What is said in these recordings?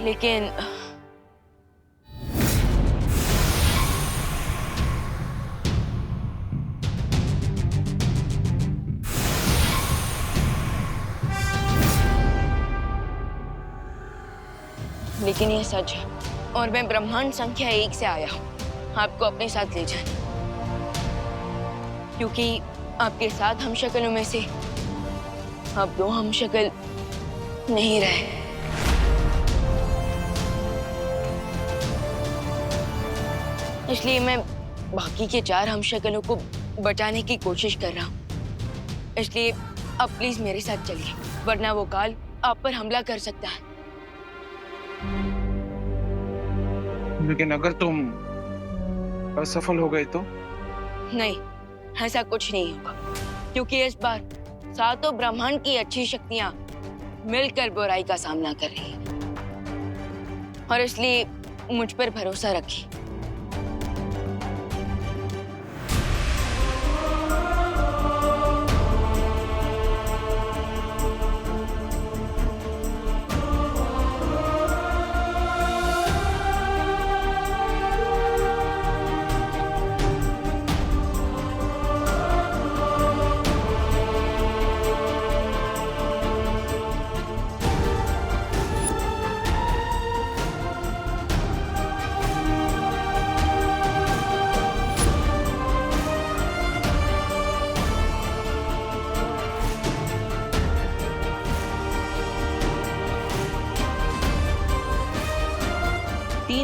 लेकिन ये सच है और मैं ब्रह्मांड संख्या 1 से आया हूँ आपको अपने साथ ले जाने, क्योंकि आपके साथ हम शक्लों में से अब 2 हम शक्ल नहीं रहे। इसलिए मैं बाकी के 4 हम शक्लों को बचाने की कोशिश कर रहा हूँ। इसलिए अब प्लीज मेरे साथ चलिए, वरना वो काल आप पर हमला कर सकता है। लेकिन अगर तुम असफल हो गए तो? नहीं, ऐसा कुछ नहीं होगा, क्योंकि इस बार 7 ब्रह्मांड की अच्छी शक्तियां मिलकर बुराई का सामना कर रही हैं, और इसलिए मुझ पर भरोसा रखिए।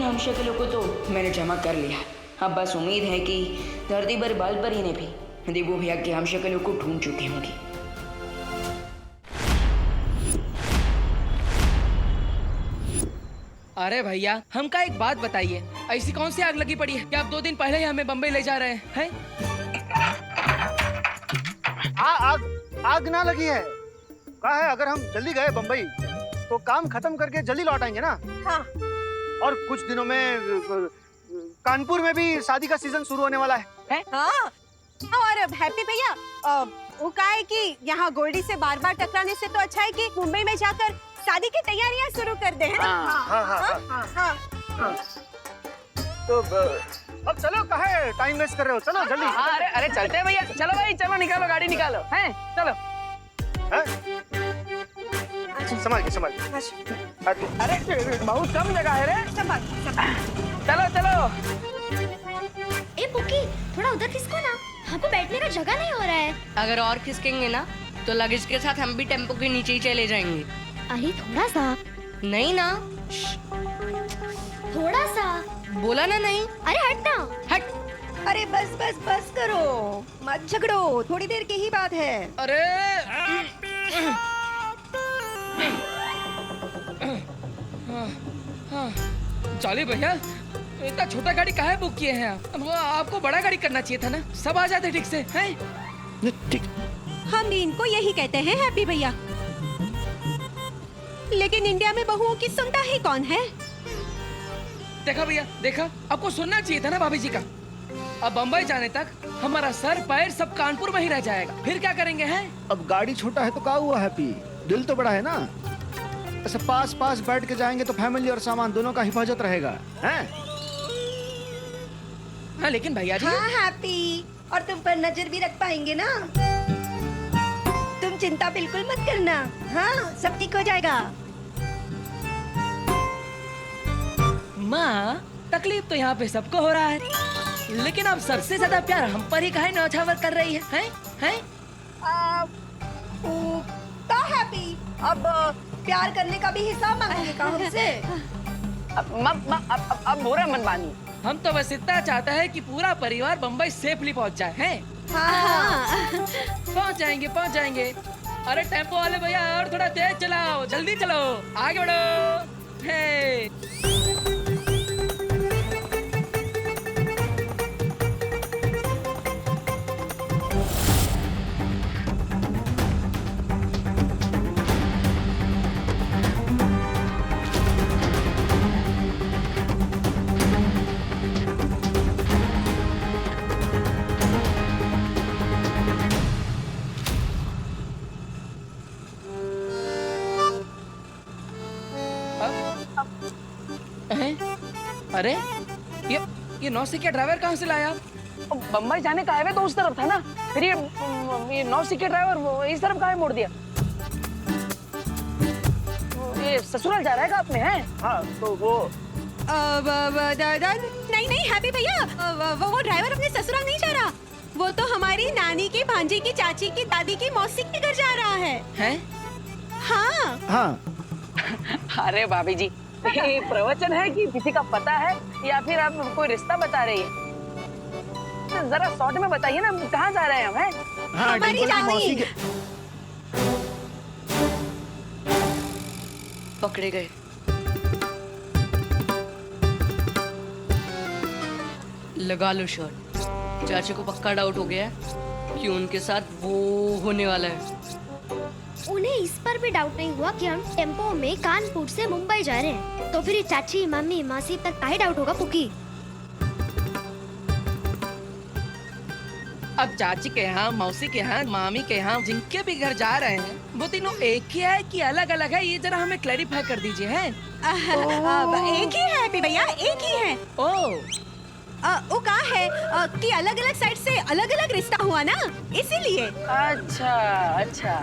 हम शक्लों को तो मैंने जमा कर लिया। अब बस उम्मीद है कि धरती पर बाल परी ने भी देवो भैया के हम शक्लों को ढूंढ चुकी होंगी। अरे भैया, हमका एक बात बताइए, ऐसी कौन सी आग लगी पड़ी है कि आप 2 दिन पहले ही हमें बम्बई ले जा रहे हैं? आग ना लगी है। कहा है अगर हम जल्दी गए बम्बई तो काम खत्म करके जल्दी लौट आएंगे ना। हाँ। और कुछ दिनों में कानपुर में भी शादी का सीजन शुरू होने वाला है? हाँ। और हैप्पी भैया, वो कहा है कि यहाँ गोल्डी से बार बार टकराने से तो अच्छा है कि मुंबई में जाकर शादी की तैयारियां शुरू कर दे, है ना? हाँ। तो अब चलो, काहे टाइम वेस्ट कर रहे हो, चलो जल्दी। अरे चलते हैं भैया, चलो भाई, चलो निकालो गाड़ी निकालो, हैं? चलो। संभाल के। अरे बहुत कम जगह है रे। चलो। ए पुकी, थोड़ा उधर खिसको ना, हमको बैठने का जगह नहीं हो रहा है। अगर और खिसकेंगे ना तो लगेज के साथ हम भी टेम्पो के नीचे ही चले जाएंगे। अरे थोड़ा सा। नहीं ना, थोड़ा सा बोला ना नहीं। अरे हट ना, हट। अरे बस करो, मत झगड़ो, थोड़ी देर की ही बात है। अरे चलिए भैया, इतना छोटा गाड़ी काहे बुक किए हैं आप? आपको बड़ा गाड़ी करना चाहिए था ना, सब आ जाते ठीक से, हैं? ठीक। हम इनको यही कहते हैं हैप्पी भैया, लेकिन इंडिया में बहुओं की सुनता ही कौन है? देखा भैया, देखा, आपको सुनना चाहिए था ना भाभी जी का। अब बम्बई जाने तक हमारा सर पैर सब कानपुर में ही रह जाएगा, फिर क्या करेंगे, हैं? अब गाड़ी छोटा है तो क्या हुआ हैप्पी, दिल तो बड़ा है ना। ऐसे पास बैठ के जाएंगे तो फैमिली और सामान दोनों का हिफाजत रहेगा, हैं? हाँ लेकिन भैया जी। हाँ हैप्पी, और तुम पर नजर भी रख पाएंगे ना। तुम चिंता बिल्कुल मत करना, हाँ सब ठीक हो जाएगा। माँ, तकलीफ तो यहाँ पे सबको हो रहा है, लेकिन अब सर से ज्यादा प्यार हम पर ही काहे न्यौछावर कर रही है, हैं? तो हैप्पी, अब प्यार करने का भी हिसाब मांगेंगे का हमसे? अब बुरा मन मानिए, हम तो बस इतना चाहते हैं कि पूरा परिवार बम्बई सेफली पहुंच जाए, हैं? हाँ। पहुंच जाएंगे। अरे टेम्पो वाले भैया, और थोड़ा तेज चलाओ, जल्दी चलो, आगे बढ़ो, हे। हैं? अरे ये नौसिखिया ड्राइवर कहाँ से लाया? बम्बई जाने का हाईवे तो उस तरफ था ना, फिर ये नौसिखिया ड्राइवर इस तरफ काहे मोड़ दिया? ये ससुराल जा रहा है अपने हैं? हाँ तो वो नहीं नहीं हैप्पी भैया, वो ड्राइवर अपने ससुराल नहीं जा रहा। वो तो हमारी नानी की, भांजी की, चाची की, दादी की, मौसी के घर जा रहा है। हैं? हाँ हाँ अरे भाभी जी, ये प्रवचन है कि किसी का पता है या फिर आप कोई रिश्ता बता रही है? तो जरा शॉर्ट में बताइए ना, कहाँ जा रहे हैं हम? हैं? हाँ हमारी डिंपल की मौसी रानी। के पकड़े गए। लगा लो शर्ट। चाची को पक्का डाउट हो गया है कि उनके साथ वो होने वाला है। उन्हें इस पर भी डाउट नहीं हुआ कि हम टेम्पो में कानपुर से मुंबई जा रहे हैं, तो फिर ये चाची, मम्मी, मासी पर काहे डाउट होगा पुकी? अब चाची के यहाँ, मौसी के यहाँ, मामी के यहाँ, जिनके भी घर जा रहे हैं, वो तीनों एक ही है कि अलग अलग है? ये जरा हमें क्लैरिफाई कर दीजिए। हैं? एक ही है हैप्पी भैया, एक ही है। ओह, वो कहा है कि अलग अलग साइड से अलग अलग रिश्ता हुआ ना, इसीलिए। अच्छा अच्छा।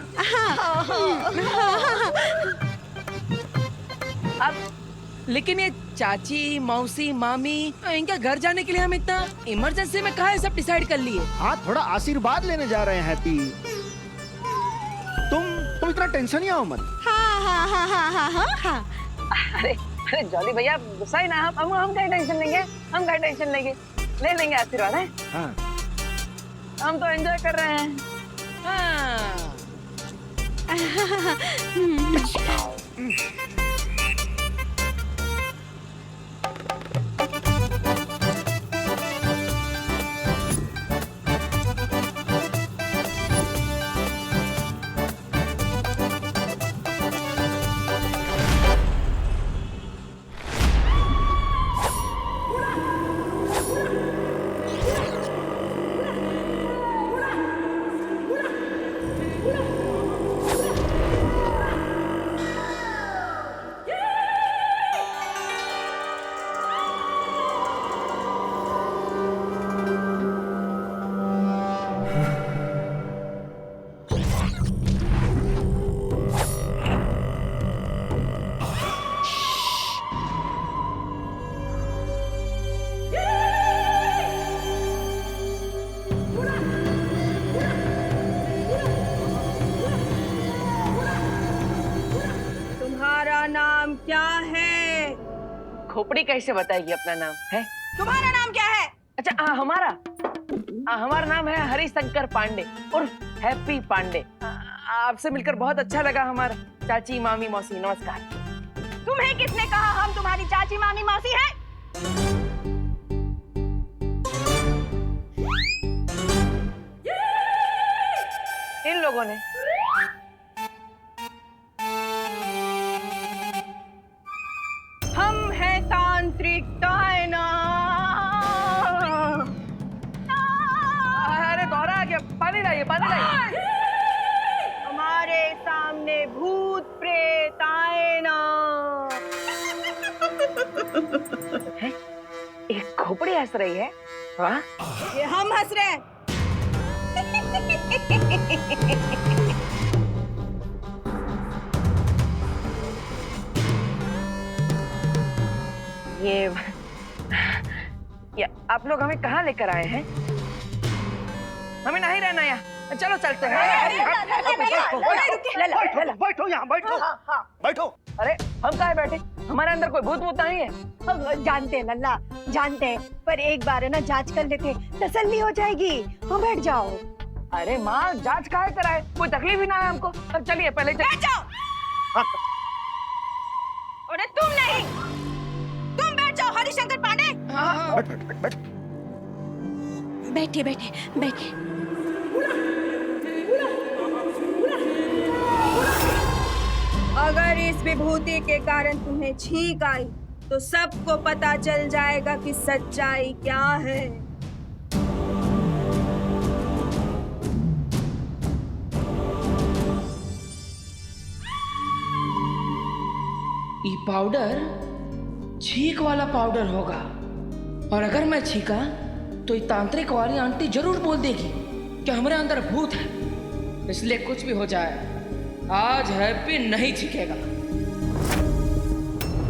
अब लेकिन ये चाची, मौसी, मामी, इनके घर जाने के लिए हम इतना इमरजेंसी में कहाँ सब डिसाइड कर लिए? हाँ थोड़ा आशीर्वाद लेने जा रहे हैं हैप्पी। तुम इतना टेंशन ही आओ मत। हाँ हाँ हाँ हाँ हाँ हाँ हाँ। अरे अरे जॉली भैया, गुस्सा ही ना, हम क्या टेंशन लेंगे? हम क्या टेंशन लेंगे? ले लेंगे आशीर्वाद है। हाँ हम तो एंजॉय कर रहे हैं। हाँ। तुम्हारा नाम क्या है? खोपड़ी कैसे बताएगी अपना नाम है? तुम्हारा नाम क्या है? अच्छा हमारा नाम है हरिशंकर पांडे और हैप्पी पांडे। आपसे मिलकर बहुत अच्छा लगा। हमारा चाची, मामी, मौसी, नमस्कार। तुम्हें किसने कहा हम तुम्हारी चाची, मामी, मौसी हैं? इन लोगों ने। हम हैं तांत्रिक डायना। अरे दौरा आ गया, पानी लाइए, पानी लाइए। हमारे सामने भूत प्रेत आए ना। एक खोपड़ी हंस रही है। वाह, ये हम हंस रहे हैं। ये आप लोग हमें कहाँ लेकर आए हैं? हमें नहीं रहना यहाँ, चलो चलते हैं। बैठो यहाँ बैठो। बैठो। अरे हम कहाँ बैठे? हमारे अंदर कोई भूत वूत नहीं है। जानते हैं लल्ला, जानते हैं, पर एक बार है ना जांच कर लेते, तसल्ली हो जाएगी। हाँ बैठ जाओ। अरे माँ, जांच काहे कराए? कोई तकलीफ ही ना है हमको। अब चलिए पहले बैठ जाओ। अरे तुम नहीं, तुम बैठ जाओ हरिशंकर पांडे। बैठ। बैठिए बैठिए बैठिए। अगर इस विभूति के कारण तुम्हें छींक आई तो सबको पता चल जाएगा कि सच्चाई क्या है। ये पाउडर छींक वाला पाउडर होगा, और अगर मैं छींका तो ये तांत्रिक वाली आंटी जरूर बोल देगी कि हमारे अंदर भूत है। इसलिए कुछ भी हो जाए, आज हैप्पी नहीं छींकेगा।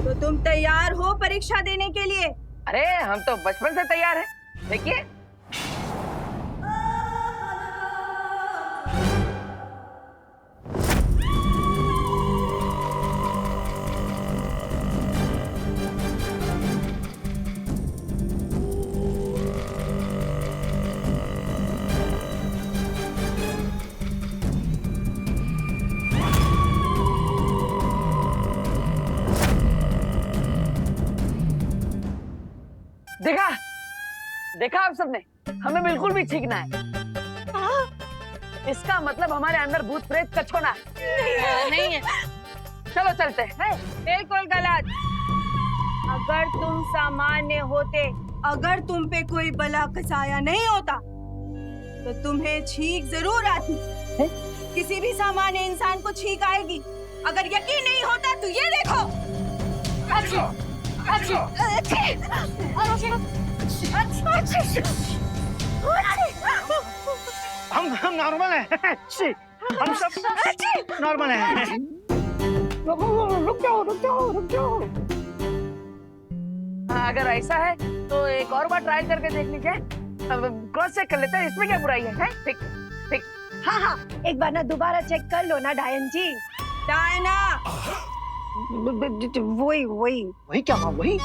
तो तुम तैयार हो परीक्षा देने के लिए? अरे हम तो बचपन से तैयार हैं। देखिए, देखा देखा आप सबने, हमें बिल्कुल भी छींकना है। इसका मतलब हमारे अंदर भूत प्रेत कछोना नहीं है। चलो चलते हैं। बिल्कुल गलत। अगर तुम सामान्य होते, अगर तुम पे कोई बला कसाया नहीं होता, तो तुम्हें छींक जरूर आती। किसी भी सामान्य इंसान को छींक आएगी। अगर यकीन नहीं होता तो ये देखो। हम नॉर्मल हैं। हम सब नॉर्मल हैं। रुक जाओ। अगर ऐसा है तो एक और बार ट्रायल करके देख लीजिए। क्रॉस चेक कर लेते हैं, इसमें क्या बुराई है? ठीक ठीक। हाँ, एक बार ना दोबारा चेक कर लो ना डायन जी। डायना, वही क्या हुआ? वही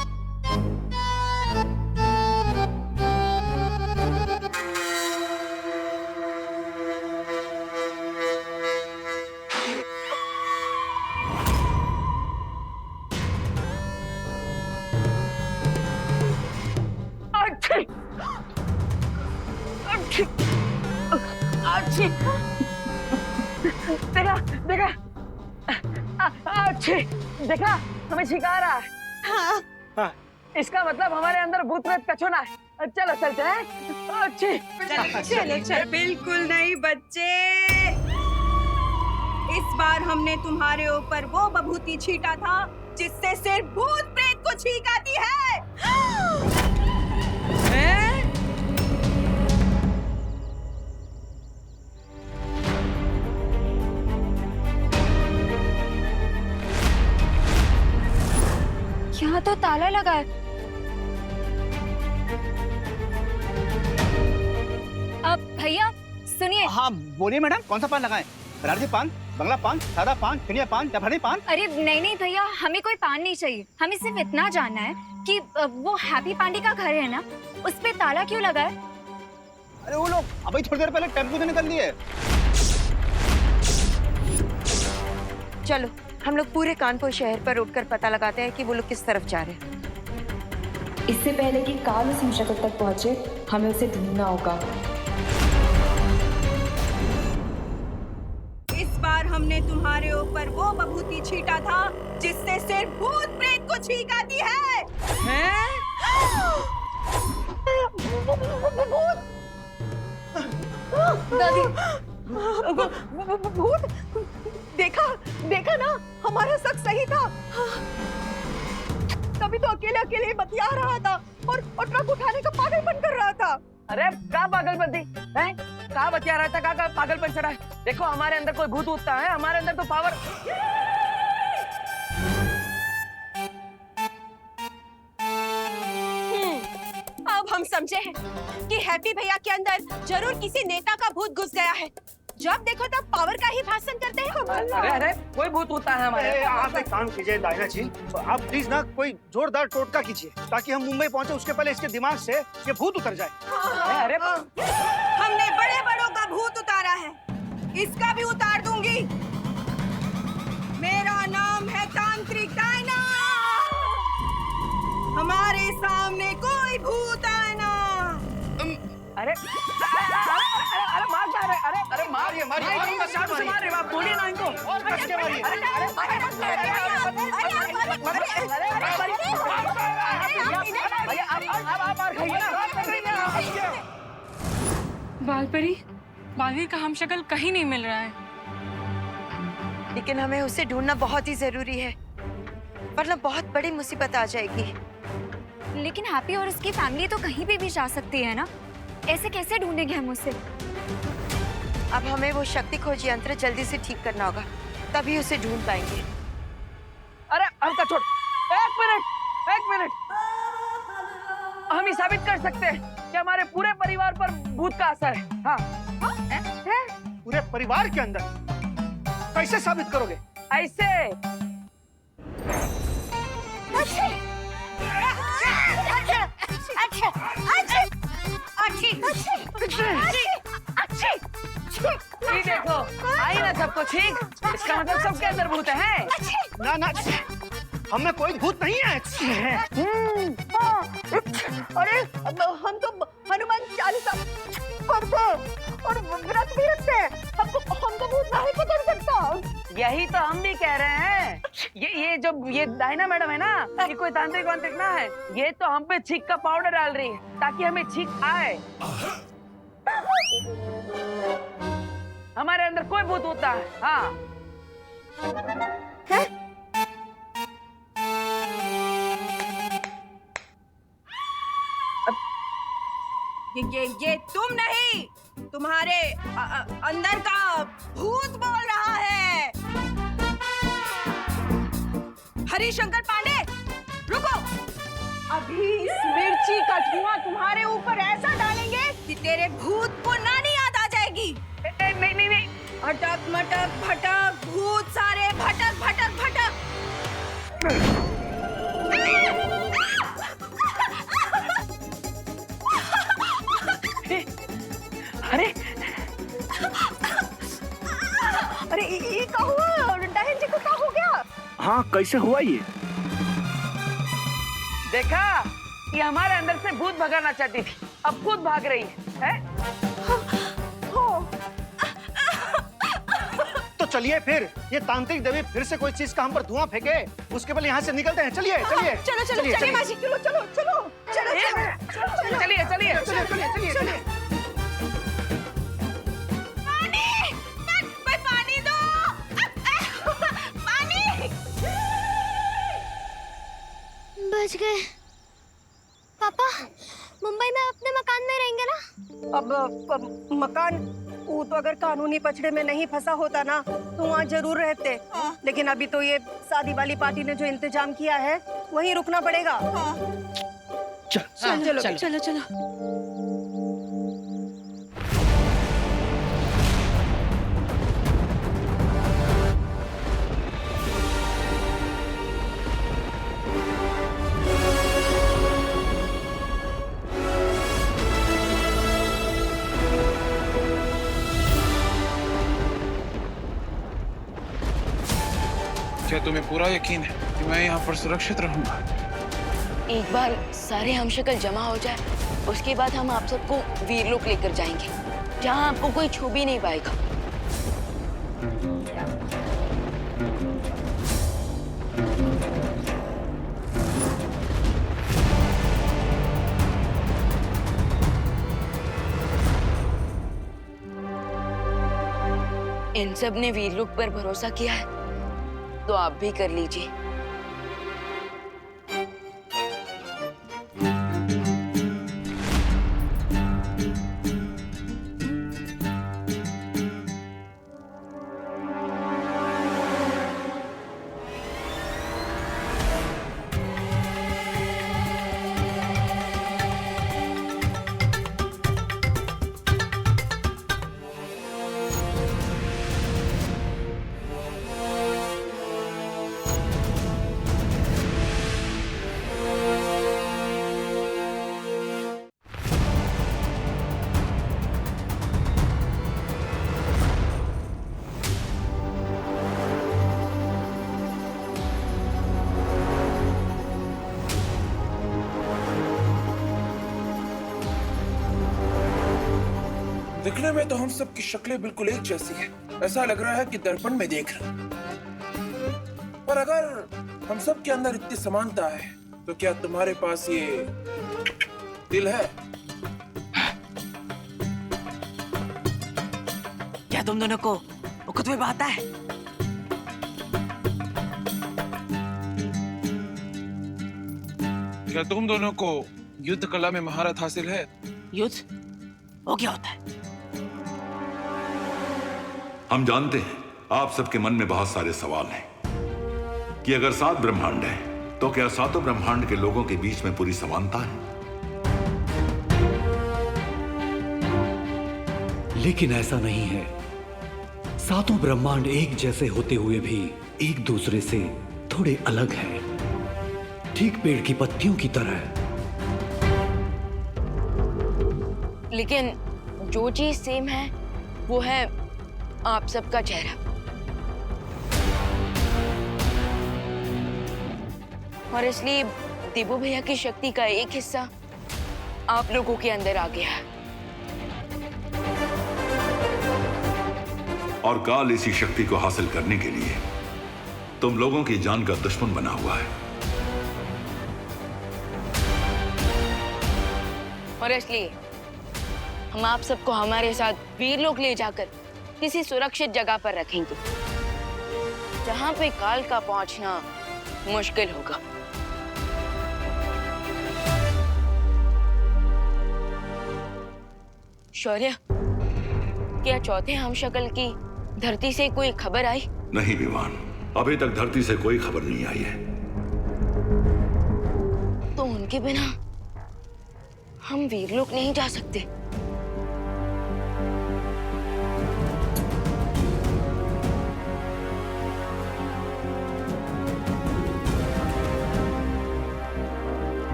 देखा अच्छी देखा, हमें छिका रहा है। हाँ। इसका मतलब हमारे अंदर भूत प्रेत कछोना है। चलो चलते हैं। अच्छी चलो। बिल्कुल नहीं बच्चे, इस बार हमने तुम्हारे ऊपर वो बभूति छीटा था जिससे सिर्फ भूत प्रेत को छींक आती है। यहाँ तो ताला लगा है। अब भैया सुनिए। हाँ बोलिए मैडम, कौन सा पान लगाएं? बनारसी पान, बंगला पान, सादा पान, चिनिया पान, जफरनी पान? अरे नहीं भैया, हमें कोई पान नहीं चाहिए। हमें सिर्फ इतना जानना है कि वो हैप्पी पांडे का घर है ना, उस पे ताला क्यों लगा है? अरे वो लोग अभी थोड़ी देर पहले टेम्पो से निकल दिए। चलो हम लोग पूरे कानपुर शहर पर उठकर पता लगाते हैं कि वो लोग किस तरफ जा रहे हैं। इससे पहले कि काल उस मुशक्कत तक पहुंचे, हमें उसे ढूंढना होगा। इस बार हमने तुम्हारे ऊपर वो बभूति छीटा था जिससे सिर्फ भूत प्रेत को छींक आती है। दादी, भूत देखा ना, हमारा शक सही था। तभी तो अकेले अकेले बतिया रहा था और ट्रक उठाने का पागलपन कर रहा था। अरे क्या पागलपन थी? कहाँ बतिया रहा था? कहाँ पागलपन चढ़ा है? देखो हमारे अंदर कोई भूत उठता है, हमारे अंदर तो पावर। अब हम समझे हैं कि हैप्पी भैया के अंदर जरूर किसी नेता का भूत घुस गया है। जब देखो तब पावर का ही भाषण करते हैं। अरे कोई भूत होता है हमारे। आप एक काम कीजिए डायना जी, आप प्लीज ना कोई जोरदार टोटका कीजिए ताकि हम मुंबई पहुंचे उसके पहले इसके दिमाग से ये भूत उतर जाए। अरे हमने बड़े बड़ों का भूत उतारा है, इसका भी उतार दूंगी। मेरा नाम है तांत्रिक डायना। हमारे सामने कोई भूत आए ना। अरे मारिए मार रहे आप, बोलिए ना इनको। बालपरी, बालवीर का हमशक्ल कहीं नहीं मिल रहा है। लेकिन हमें उसे ढूंढना बहुत ही जरूरी है। वरना बहुत बड़ी मुसीबत आ जाएगी। लेकिन हैप्पी और उसकी फैमिली तो कहीं भी जा सकती है ना, ऐसे कैसे ढूंढेंगे हम उसे? अब हमें वो शक्ति खोज यंत्र जल्दी से ठीक करना होगा, तभी उसे ढूंढ पाएंगे। अरे हल्का छोड़, एक मिनट। हम ही साबित कर सकते हैं कि हमारे पूरे परिवार पर भूत का असर है। हाँ। पूरे परिवार के अंदर कैसे साबित करोगे? ऐसे ये देखो, आई ना सबको ठीक। इसका मतलब सबके अंदर भूत है। ना हमें कोई भूत नहीं है। अरे हम तो हनुमान चालीसा पढ़ते और व्रत भी रखते हैं। हमको भूत नहीं पकड़ सकता। यही तो हम भी कह रहे हैं। ये डायना मैडम है ना, ये कोई तांत्रिक वांत्रिक ना है। ये तो हम पे छींक का पाउडर डाल रही है ताकि हमें छींक आए। हमारे अंदर कोई भूत होता है। हाँ। ये तुम नहीं, तुम्हारे अंदर का भूत बोल रहा है। हरिशंकर पांडे, रुको। अभी इस मिर्ची का धुआं तुम्हारे ऊपर ऐसा डालेंगे कि तेरे भूत को नानी याद आ जाएगी। नहीं। अटक मटक भटक भूत सारे भटक भटक भटक। अरे ये क्या हुआ? डायन जी को क्या हो गया? हाँ, कैसे हुआ ये? देखा, ये हमारे अंदर से भूत भगाना चाहती थी, अब खुद भाग रही है? तो चलिए फिर, ये तांत्रिक देवी फिर से कोई चीज का हम पर धुआं फेंके, उसके बाद यहाँ से निकलते हैं। चलिए। चलो मासी, चलो। चलिए। पानी दो। पानी। बच गए। पापा, मुंबई में अपने मकान में रहेंगे ना? अब मकान, वो तो अगर कानूनी पचड़े में नहीं फंसा होता ना तो वहाँ जरूर रहते। लेकिन अभी तो ये शादी वाली पार्टी ने जो इंतजाम किया है वहीं रुकना पड़ेगा। चलो। क्या तुम्हें पूरा यकीन है कि मैं यहाँ पर सुरक्षित रहूंगा? एक बार सारे हमशक्ल जमा हो जाए, उसके बाद हम आप सबको वीरलोक लेकर जाएंगे, जहाँ आपको कोई छू भी नहीं पाएगा। इन सब ने वीरलोक पर भरोसा किया है, तो आप भी कर लीजिए। दिखने में तो हम सब की शक्लें बिल्कुल एक जैसी हैं। ऐसा लग रहा है कि दर्पण में देख रहे हैं। पर अगर हम सब के अंदर इतनी समानता है, तो क्या तुम्हारे पास ये दिल है? क्या तुम दोनों को खुद में बात है? क्या तुम दोनों को युद्ध कला में महारत हासिल है? युद्ध वो क्या होता है? हम जानते हैं आप सबके मन में बहुत सारे सवाल हैं कि अगर 7 ब्रह्मांड हैं, तो क्या 7 ब्रह्मांड के लोगों के बीच में पूरी समानता है? लेकिन ऐसा नहीं है। 7 ब्रह्मांड एक जैसे होते हुए भी एक दूसरे से थोड़े अलग हैं, ठीक पेड़ की पत्तियों की तरह। लेकिन जो चीज सेम है वो है आप सबका चेहरा। और इसलिए देबू भैया की शक्ति का एक हिस्सा आप लोगों के अंदर आ गया है। और काल इसी शक्ति को हासिल करने के लिए तुम लोगों की जान का दुश्मन बना हुआ है। और इसलिए हम आप सबको हमारे साथ वीरलोक ले जाकर किसी सुरक्षित जगह पर रखेंगे, जहां पे काल का पहुंचना मुश्किल होगा। शौर्य, क्या चौथे हमशक्ल की धरती से कोई खबर आई? नहीं विमान, अभी तक धरती से कोई खबर नहीं आई है। तो उनके बिना हम वीरलोक नहीं जा सकते।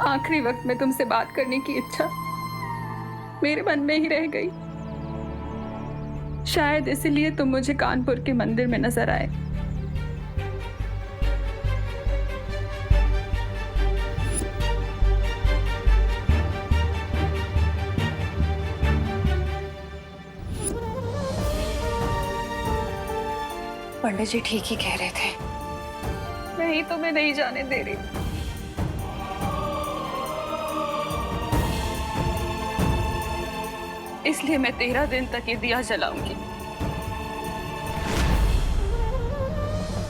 आखिरी वक्त में तुमसे बात करने की इच्छा मेरे मन में ही रह गई। शायद इसीलिए तुम मुझे कानपुर के मंदिर में नजर आए। पंडित जी ठीक ही कह रहे थे। मैं ही तुम्हें नहीं जाने दे रही। इसलिए मैं 13 दिन तक ये दिया जलाऊंगी,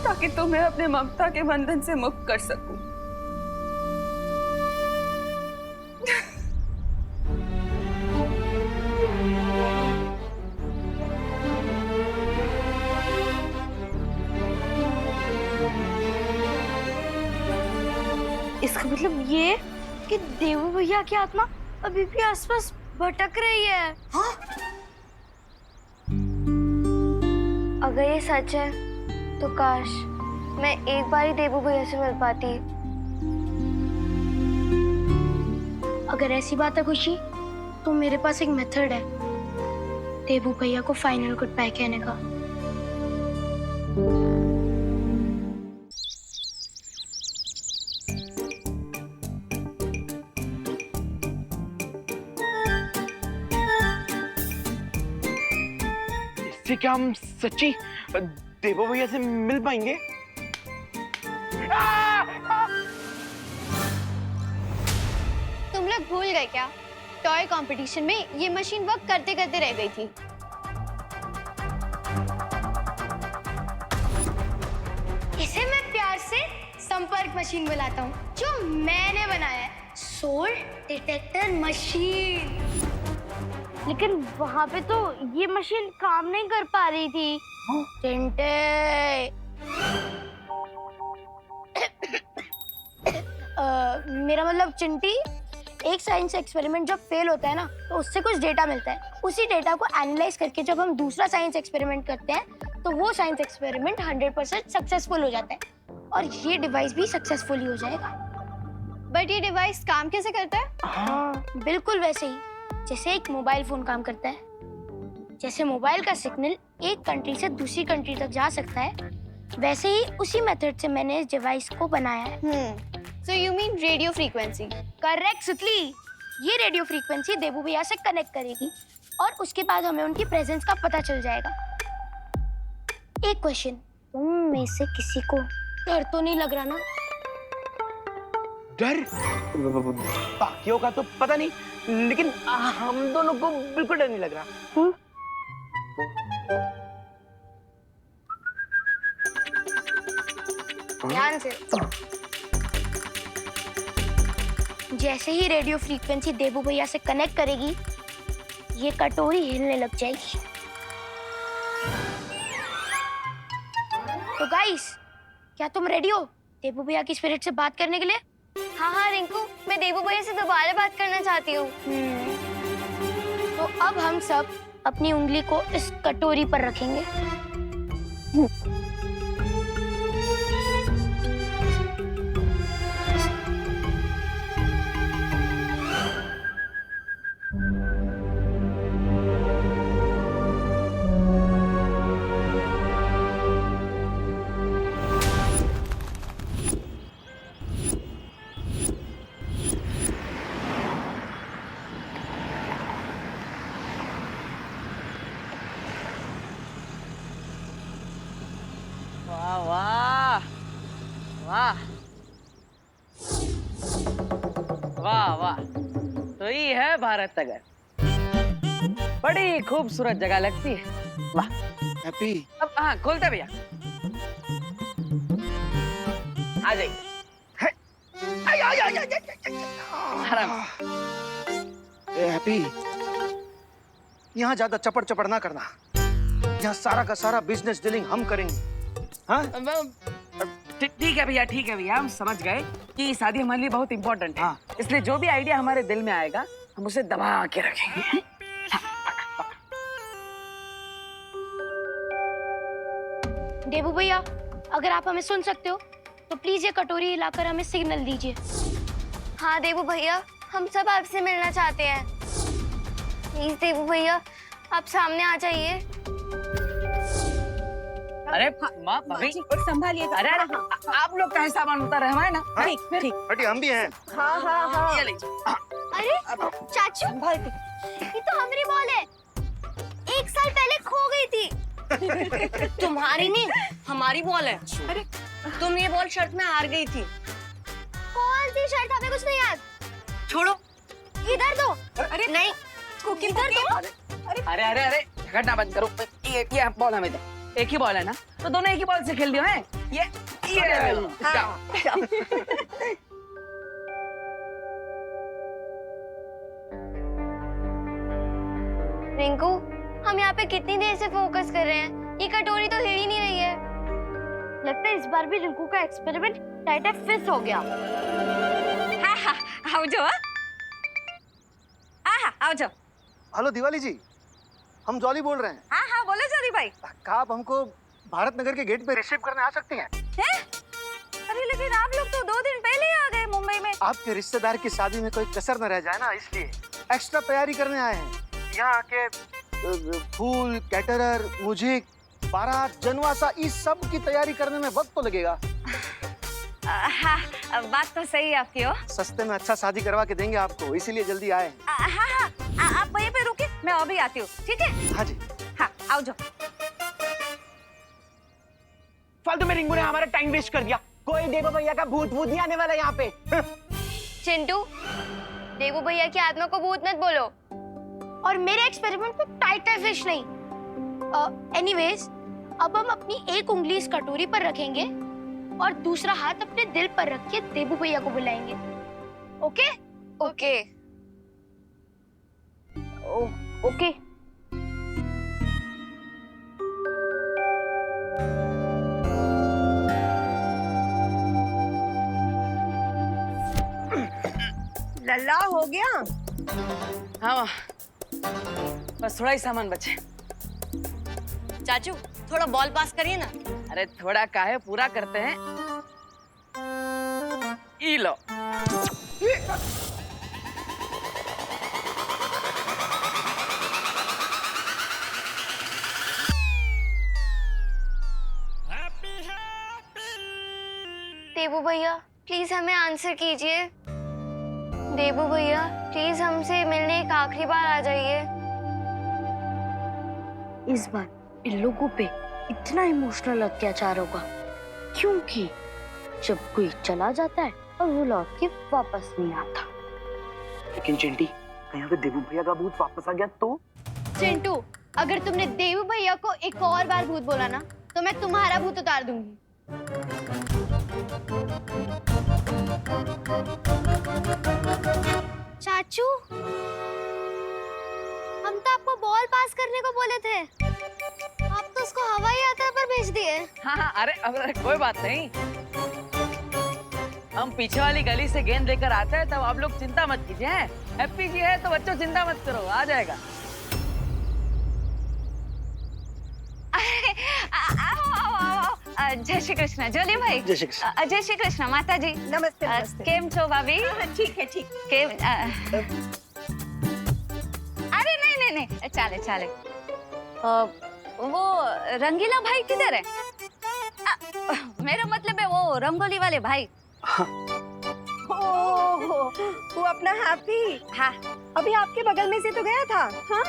ताकि तुम्हें अपने ममता के बंधन से मुक्त कर सकूं। इसका मतलब ये कि देवू भैया की आत्मा अभी भी आसपास भटक रही है। हाँ? अगर ये सच है तो काश मैं एक बार ही देवू भैया से मिल पाती। अगर ऐसी बात है खुशी, तो मेरे पास एक मेथड है देवू भैया को फाइनल गुड बाय कहने का। क्या हम सच्ची देवो भैया से मिल पाएंगे? तुम लोग भूल गए क्या? टॉय कंपटीशन में ये मशीन वर्क करते करते रह गई थी। इसे मैं प्यार से संपर्क मशीन बुलाता हूँ, जो मैंने बनाया है, सोल डिटेक्टर मशीन। लेकिन वहाँ पे तो ये मशीन काम नहीं कर पा रही थी। चिंटे, मेरा मतलब चिंटी, एक साइंस एक्सपेरिमेंट जब फेल होता है ना, तो उससे कुछ डेटा मिलता है। उसी डेटा को एनालाइज करके जब हम दूसरा साइंस एक्सपेरिमेंट करते हैं, तो वो साइंस एक्सपेरिमेंट 100% सक्सेसफुल हो जाता है और ये डिवाइस भी सक्सेसफुल हो जाएगा। बट ये डिवाइस काम कैसे करता है? हाँ, बिल्कुल वैसे ही जैसे एक मोबाइल फोन काम करता है। जैसे मोबाइल का सिग्नल एक कंट्री से दूसरी कंट्री तक जा सकता है, वैसे ही उसी मेथड से मैंने इस डिवाइस को बनाया है। So you mean radio frequency? Correct, सुतली। ये रेडियो फ्रीक्वेंसी देबू भैया से कनेक्ट करेगी और उसके बाद हमें उनकी प्रेजेंस का पता चल जाएगा। एक क्वेश्चन, तुम में से किसी को डर तो नहीं लग रहा ना? डर? बाकियों का तो पता नहीं, लेकिन हम दोनों को बिल्कुल डर नहीं लग रहा। ध्यान से। जैसे ही रेडियो फ्रीक्वेंसी देबू भैया से कनेक्ट करेगी, ये कटोरी हिलने लग जाएगी। तो गाइस, क्या तुम रेडी हो देबू भैया की स्पिरिट से बात करने के लिए? हाँ हाँ रिंकू, मैं देबू भैया से दोबारा बात करना चाहती हूँ। तो अब हम सब अपनी उंगली को इस कटोरी पर रखेंगे। वाह वाह वाह वाह वाह, तो ये है भारत नगर। बड़ी खूबसूरत जगह लगती है। वाह हैप्पी। अब हाँ खोलते भैया, आ जाइए। आराम। हैप्पी, यहाँ ज्यादा चपड़ चपड़ ना करना। यहाँ सारा का सारा बिजनेस डीलिंग हम करेंगे। हाँ? ठीक है भैया, ठीक है भैया, हम समझ गए कि शादी हमारे लिए बहुत इंपॉर्टेंट है। इसलिए जो भी आइडिया हमारे दिल में आएगा हम उसे दबा के रखेंगे। देबू भैया, अगर आप हमें सुन सकते हो तो प्लीज ये कटोरी हिलाकर हमें सिग्नल दीजिए। हाँ देबू भैया, हम सब आपसे मिलना चाहते हैं। प्लीज देबू भैया, आप सामने आ जाइए। अरे माँ भाभी संभालिए। अरे आप लोग का सामान उतार है हमारे ना। ठीक ठीक, हटी हम भी हैं। हाँ हाँ हाँ। ये लीजिए। अरे चाचू, ये तो हमारी बॉल है, 1 साल पहले खो गई थी। तुम्हारी नहीं, हमारी बॉल है। अरे तुम ये बॉल शर्ट में हार गई थी। कौन सी शर्ट? हमें कुछ नहीं याद। छोड़ो, इधर दो। अरे नहीं, इधर दो। अरे अरे अरे झगड़ना बंद करो। ये बॉल हमें दे। एक ही बॉल है ना, तो दोनों एक ही बॉल से खेल दियो हैं। ये जाओ। रिंकू, हम यहाँ पे कितनी देर से फोकस कर रहे हैं, ये कटोरी तो हिल ही नहीं रही है। लगता है इस बार भी रिंकू का एक्सपेरिमेंट टाइट फिक्स हो गया। हाँ हाँ, आओ जाओ। हाँ आओ जाओ। हेलो दिवाली जी, हम जॉली बोल रहे हैं। हाँ हाँ बोलो जॉली भाई। क्या आप हमको भारत नगर के गेट पे रिसीव करने आ सकती हैं? अरे लेकिन आप लोग तो 2 दिन पहले ही आ गए मुंबई में। आपके रिश्तेदार की शादी में कोई कसर न रह जाए ना, इसलिए एक्स्ट्रा तैयारी करने आए हैं। यहाँ आके फूल, कैटरर, म्यूजिक, बारात, जनवासा, इस सब की तैयारी करने में वक्त तो लगेगा। हाँ बात तो सही है आपकी। हो सस्ते में अच्छा शादी करवा के देंगे आपको, इसीलिए जल्दी आए। हाँ हाँ, आप वहीं पे रुके, मैं अभी आती हूँ। ठीक है? हाँ जी। हाँ आओ जाओ। फालतू में रिंकू ने हमारा टाइम वेस्ट कर दिया। कोई देबू भैया का भूत नहीं आने वाला यहाँ पे। चिंटू, देबू भैया की आत्मा को भूत मत बोलो। और मेरे एक्सपेरिमेंट में टाइट फिश नहीं। एनीवेज, अब हम अपनी एक उंगली इस कटोरी पर रखेंगे और दूसरा हाथ अपने दिल पर रख के देबू भैया को बुलाएंगे। ओके? ओके। ओके। लल्ला हो गया? हाँ बस थोड़ा ही सामान बचे। चाचू थोड़ा बॉल पास करिए ना। अरे थोड़ा काहे, पूरा करते हैं। ई लो। देबू भैया प्लीज हमें आंसर कीजिए। देबू भैया प्लीज हमसे मिलने एक आखिरी बार आ जाइए। इस बार इन लोगों पे इतना इमोशनल अत्याचार होगा क्योंकि जब कोई चला जाता है और वो लौट के वापस नहीं आता। लेकिन चिंटी, कहीं अगर देवू भैया का भूत वापस आ गया तो? चिंटू, अगर तुमने देवू भैया को एक और बार भूत बोला ना तो मैं तुम्हारा भूत उतार दूंगी। चाचू, हम तो आपको बॉल पास करने को बोले थे, आप तो उसको हवाई यात्रा पर भेज दिए। हाँ, अरे कोई बात नहीं, हम पीछे वाली गली से गेंद लेकर आते हैं, तब आप लोग चिंता मत कीजिए। हैप्पी जी है तो बच्चों चिंता मत करो, आ जाएगा। जय श्री कृष्ण जोली भाई। जय श्री कृष्ण। जय श्री कृष्ण माता जी। नमस्ते नमस्ते। केम छो भाभी? ठीक है ठीक। केम अरे नहीं नहीं नहीं चाले चाले। वो रंगीला भाई किधर है? मेरा मतलब है वो रंगोली वाले भाई। ओह, वो अपना हैप्पी। हाँ, अभी आपके बगल में से तो गया था। हाँ